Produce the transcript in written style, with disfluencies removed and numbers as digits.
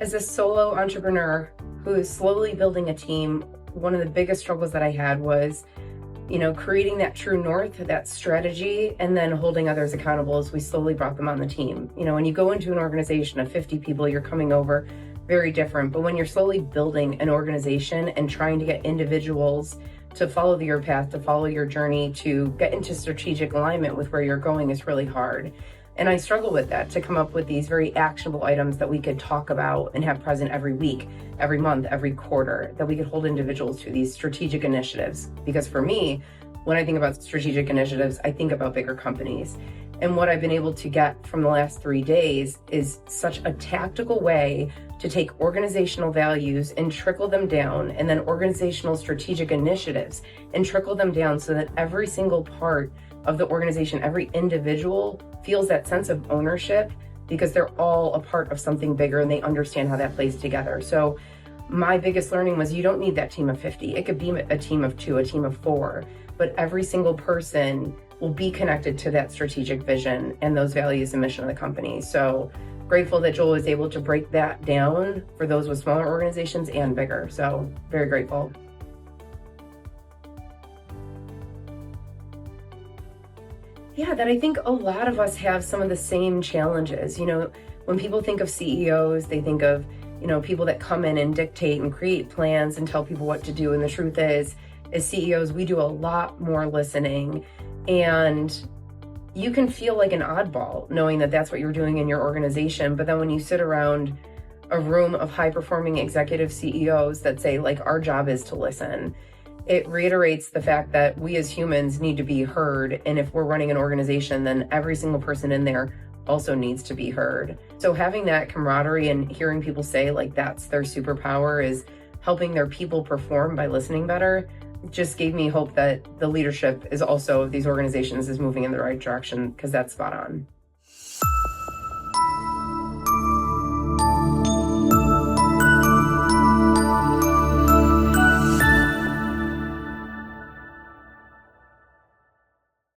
As a solo entrepreneur who is slowly building a team, one of the biggest struggles that I had was, creating that true north, that strategy, and then holding others accountable as we slowly brought them on the team. When you go into an organization of 50 people, you're coming over very different. But when you're slowly building an organization and trying to get individuals to follow your path, to follow your journey, to get into strategic alignment with where you're going is really hard. And I struggle with that, to come up with these very actionable items that we could talk about and have present every week, every month, every quarter, that we could hold individuals to these strategic initiatives. Because for me, when I think about strategic initiatives, I think about bigger companies. And what I've been able to get from the last 3 days is such a tactical way to take organizational values and trickle them down, and then organizational strategic initiatives and trickle them down so that every single part of the organization, every individual feels that sense of ownership because they're all a part of something bigger and they understand how that plays together. So my biggest learning was you don't need that team of 50. It could be a team of 2, a team of 4, but every single person will be connected to that strategic vision and those values and mission of the company. So grateful that Joel was able to break that down for those with smaller organizations and bigger. So very grateful. Yeah, that I think a lot of us have some of the same challenges. When people think of CEOs, they think of, people that come in and dictate and create plans and tell people what to do. And the truth is, as CEOs, we do a lot more listening. And you can feel like an oddball knowing that that's what you're doing in your organization. But then when you sit around a room of high-performing executive CEOs that say, our job is to listen, it reiterates the fact that we as humans need to be heard. And if we're running an organization, then every single person in there also needs to be heard. So having that camaraderie and hearing people say that's their superpower is helping their people perform by listening better just gave me hope that the leadership is also of these organizations is moving in the right direction, because that's spot on.